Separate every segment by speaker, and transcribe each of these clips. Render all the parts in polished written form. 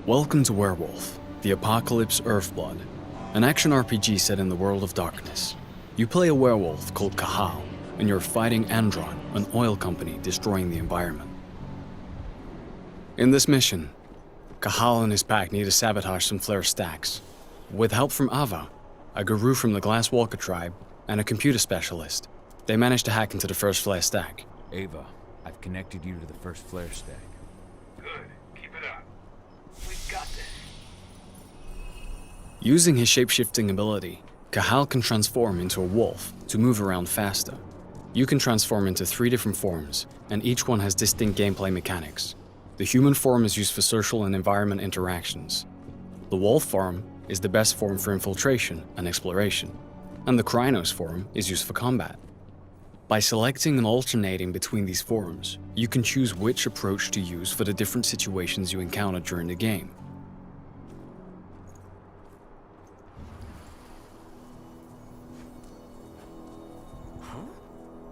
Speaker 1: Welcome to Werewolf, the Apocalypse Earthblood, an action RPG set in the world of darkness. You play a werewolf called Cahal, and you're fighting Endron, an oil company destroying the environment. In this mission, Cahal and his pack need to sabotage some flare stacks. With help from Ava, a guru from the Glasswalker tribe, and a computer specialist, they manage to hack into the first flare stack.
Speaker 2: Ava, I've connected you to the first flare stack.
Speaker 3: Good. Keep it up. We've got this.
Speaker 1: Using his shape-shifting ability, Cahal can transform into a wolf to move around faster. You can transform into 3 different forms, and each one has distinct gameplay mechanics. The human form is used for social and environment interactions. The wolf form is the best form for infiltration and exploration, and the Krynos form is used for combat. By selecting and alternating between these forms, you can choose which approach to use for the different situations you encounter during the game.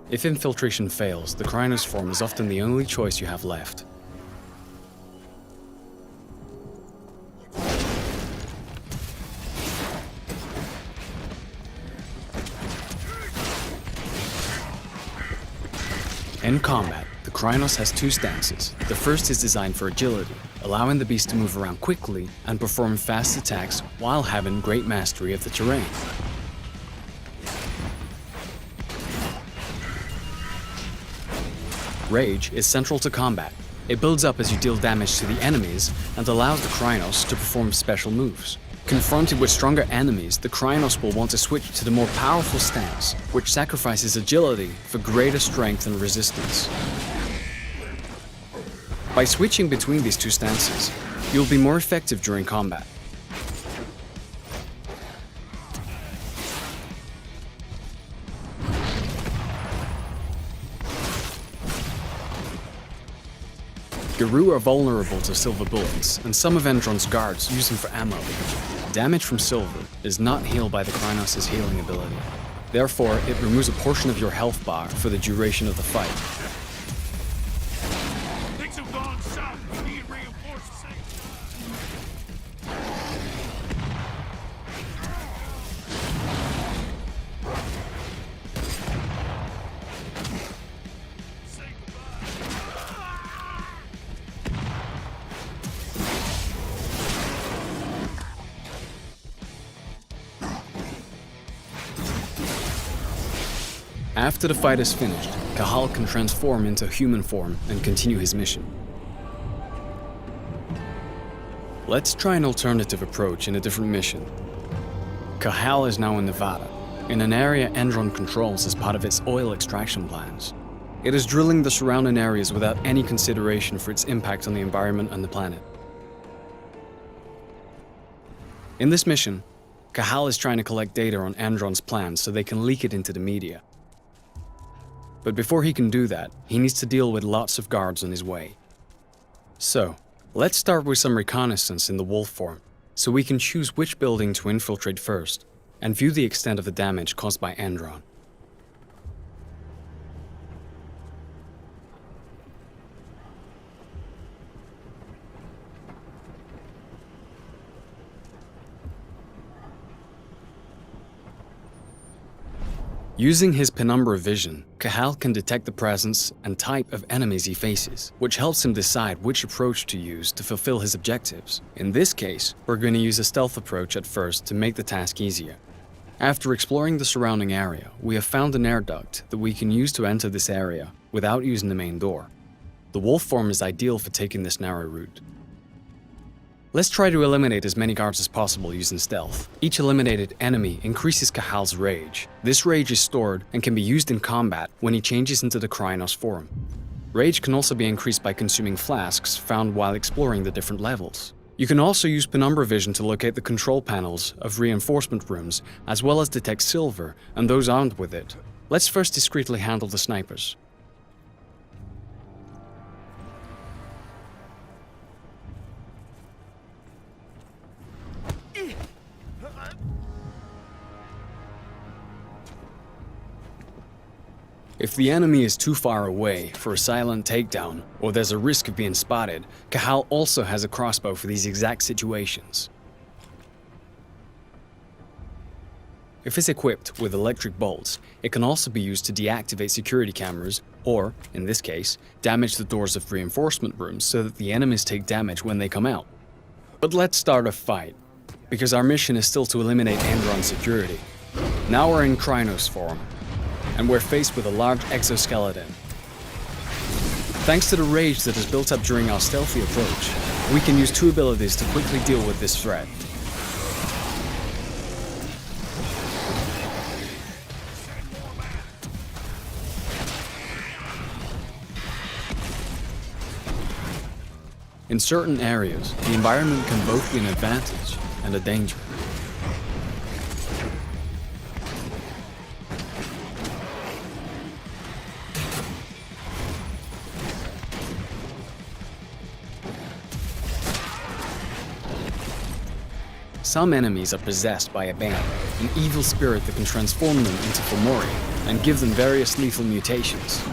Speaker 1: If infiltration fails, the Krynos form is often the only choice you have left. In combat, the Krynos has 2 stances. The first is designed for agility, allowing the beast to move around quickly and perform fast attacks while having great mastery of the terrain. Rage is central to combat. It builds up as you deal damage to the enemies and allows the Krynos to perform special moves. Confronted with stronger enemies, the Krynos will want to switch to the more powerful stance, which sacrifices agility for greater strength and resistance. By switching between these 2 stances, you'll be more effective during combat. Guru are vulnerable to silver bullets, and some of Endron's guards use them for ammo. Damage from silver is not healed by the Krynos' healing ability. Therefore, it removes a portion of your health bar for the duration of the fight.
Speaker 3: Things have gone south. We need reinforcements.
Speaker 1: After the fight is finished, Cahal can transform into human form and continue his mission. Let's try an alternative approach in a different mission. Cahal is now in Nevada, in an area Endron controls as part of its oil extraction plans. It is drilling the surrounding areas without any consideration for its impact on the environment and the planet. In this mission, Cahal is trying to collect data on Endron's plans so they can leak it into the media. But before he can do that, he needs to deal with lots of guards on his way. So, let's start with some reconnaissance in the wolf form, so we can choose which building to infiltrate first, and view the extent of the damage caused by Endron. Using his penumbra vision, Cahal can detect the presence and type of enemies he faces, which helps him decide which approach to use to fulfill his objectives. In this case, we're going to use a stealth approach at first to make the task easier. After exploring the surrounding area, we have found an air duct that we can use to enter this area without using the main door. The wolf form is ideal for taking this narrow route. Let's try to eliminate as many guards as possible using stealth. Each eliminated enemy increases Cahal's rage. This rage is stored and can be used in combat when he changes into the Krynos form. Rage can also be increased by consuming flasks found while exploring the different levels. You can also use penumbra vision to locate the control panels of reinforcement rooms, as well as detect silver and those armed with it. Let's first discreetly handle the snipers. If the enemy is too far away for a silent takedown, or there's a risk of being spotted, Cahal also has a crossbow for these exact situations. If it's equipped with electric bolts, it can also be used to deactivate security cameras, or, in this case, damage the doors of reinforcement rooms so that the enemies take damage when they come out. But let's start a fight, because our mission is still to eliminate Endron security. Now we're in Krynos form, and we're faced with a large exoskeleton. Thanks to the rage that is built up during our stealthy approach, we can use two abilities to quickly deal with this threat. In certain areas, the environment can both be an advantage and a danger. Some enemies are possessed by a bane, an evil spirit that can transform them into Fomori and give them various lethal mutations.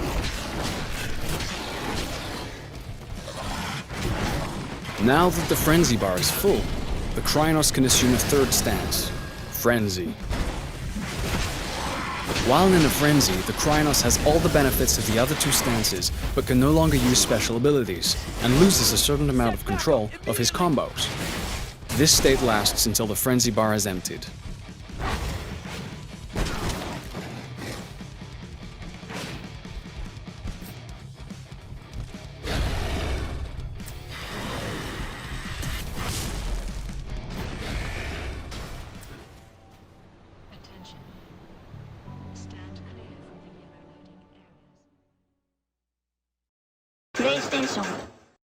Speaker 1: Now that the frenzy bar is full, the Krynos can assume a third stance, frenzy. While in a frenzy, the Krynos has all the benefits of the other two stances, but can no longer use special abilities, and loses a certain amount of control of his combos. This state lasts until the frenzy bar is emptied.
Speaker 4: Attention. Stand clear from the near loading areas.
Speaker 5: プレイステーション